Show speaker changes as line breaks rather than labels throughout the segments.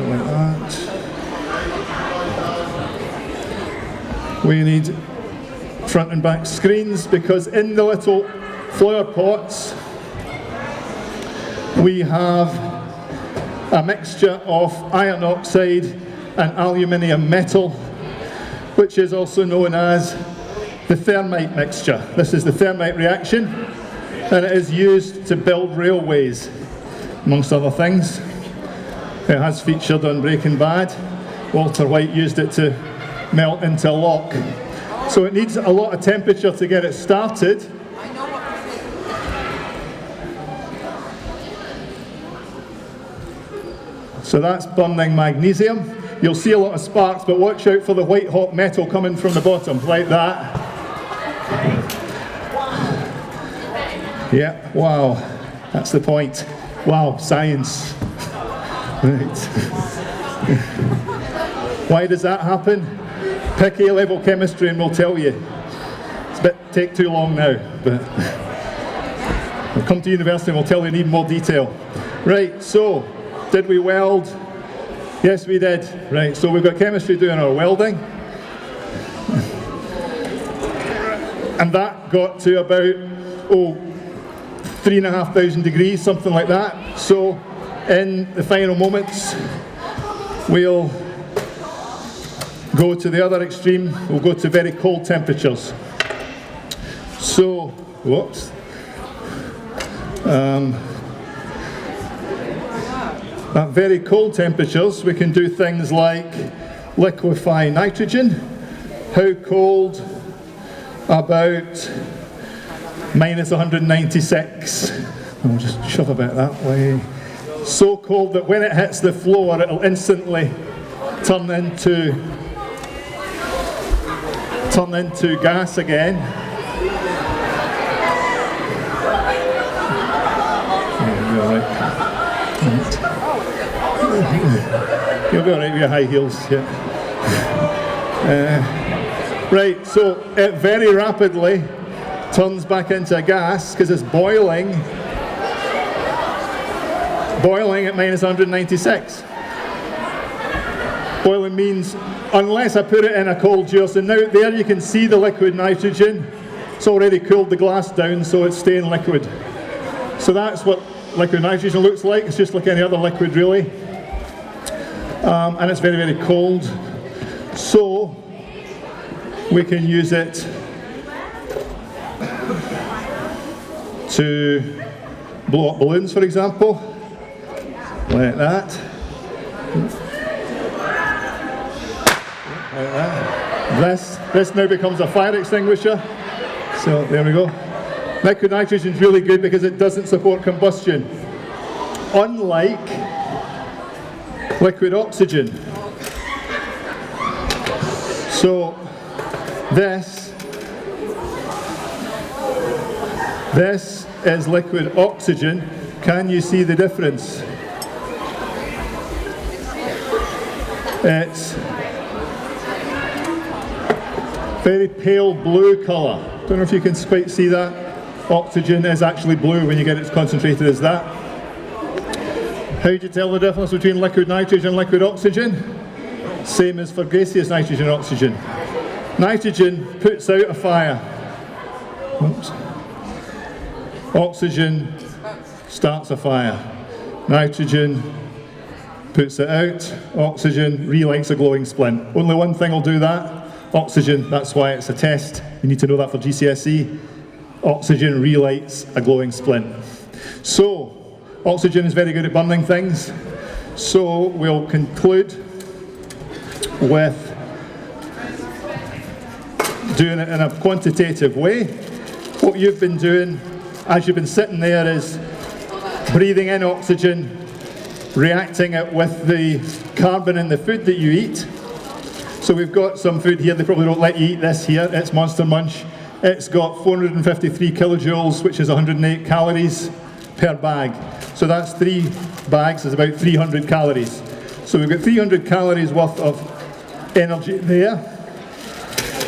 bit like that. We need front and back screens because in the little flower pots we have a mixture of iron oxide and aluminium metal, which is also known as the thermite mixture. This is the thermite reaction, and it is used to build railways, amongst other things. It has featured on Breaking Bad. Walter White used it to melt into a lock. So it needs a lot of temperature to get it started. So that's burning magnesium. You'll see a lot of sparks, but watch out for the white hot metal coming from the bottom, like that. Yeah, wow, that's the point. Wow, science. Right. Why does that happen? Pick A-level chemistry and we'll tell you. It's a bit take too long now, but we'll come to university and we'll tell you in even more detail. Right, so did we weld? Yes, we did. Right, so we've got chemistry doing our welding. And that got to about, 3,500 degrees, something like that. So in the final moments, we'll go to the other extreme. We'll go to very cold temperatures. So, whoops. At very cold temperatures, we can do things like liquefy nitrogen. How cold? About minus 196. And we'll just shove a bit that way. So cold that when it hits the floor, it'll instantly turn into gas again. You'll be all right with your high heels. Yeah. Right, so it very rapidly turns back into a gas because it's boiling at minus 196. Boiling means unless I put it in a cold juice, and now there you can see the liquid nitrogen. It's already cooled the glass down, so it's staying liquid. So that's what liquid nitrogen looks like. It's just like any other liquid, really. And it's very, very cold. So we can use it to blow up balloons, for example, like that. Like that. This now becomes a fire extinguisher. So there we go. Liquid nitrogen is really good because it doesn't support combustion, unlike liquid oxygen. So this is liquid oxygen. Can you see the difference? It's very pale blue colour. Don't know if you can quite see that. Oxygen is actually blue when you get it as concentrated as that. How do you tell the difference between liquid nitrogen and liquid oxygen? Same as for gaseous nitrogen and oxygen. Nitrogen puts out a fire. Oops. Oxygen starts a fire. Nitrogen puts it out. Oxygen relights a glowing splint. Only one thing will do that. Oxygen, that's why it's a test. You need to know that for GCSE. Oxygen relights a glowing splint. So, oxygen is very good at burning things. So, we'll conclude with doing it in a quantitative way. What you've been doing as you've been sitting there is breathing in oxygen, reacting it with the carbon in the food that you eat. So we've got some food here, they probably don't let you eat this here, it's Monster Munch. It's got 453 kilojoules, which is 108 calories per bag. So that's 3 bags, is about 300 calories. So we've got 300 calories worth of energy there.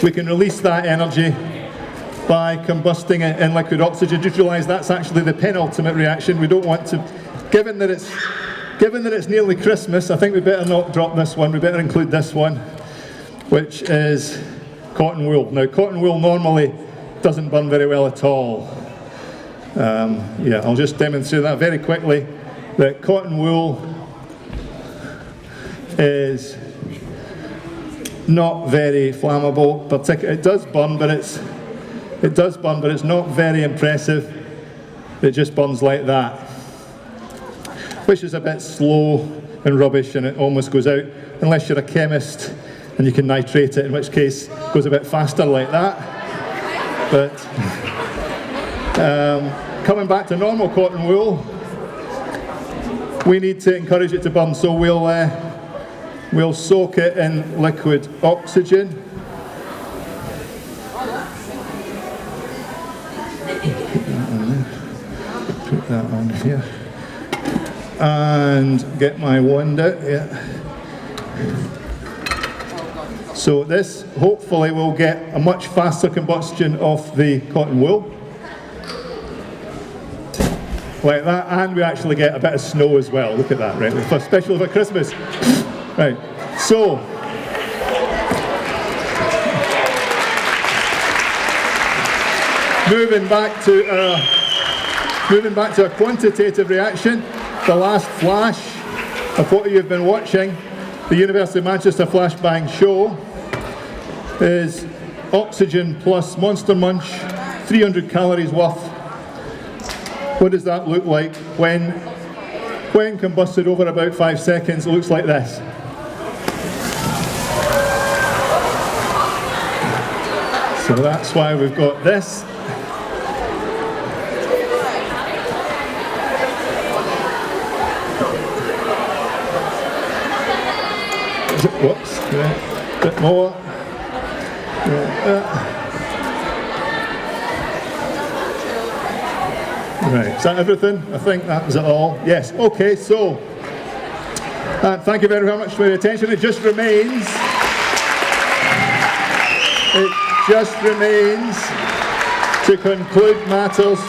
We can release that energy by combusting it in liquid oxygen. Just realise that's actually the penultimate reaction. We don't want to, given that it's given that it's nearly Christmas, I think we better not drop this one. We better include this one, which is cotton wool. Now, cotton wool normally doesn't burn very well at all. Yeah, I'll just demonstrate that very quickly. That cotton wool is not very flammable. It does burn, but it's not very impressive. It just burns like that, which is a bit slow and rubbish, and it almost goes out unless you're a chemist and you can nitrate it, in which case it goes a bit faster like that. But coming back to normal cotton wool, we need to encourage it to burn, so we'll soak it in liquid oxygen. Put that on here. And get my wand out, yeah. So this hopefully will get a much faster combustion of the cotton wool. Like that, and we actually get a bit of snow as well. Look at that, right? Especially for Christmas. Right, so moving back to a quantitative reaction, the last flash of what you've been watching, the University of Manchester Flashbang show, is oxygen plus Monster Munch, 300 calories worth. What does that look like when combusted over about 5 seconds? It looks like this. So that's why we've got this. Whoops, yeah, a bit more. Right, is that everything? I think that was it all. Yes, okay, so thank you very much for your attention. It just remains to conclude matters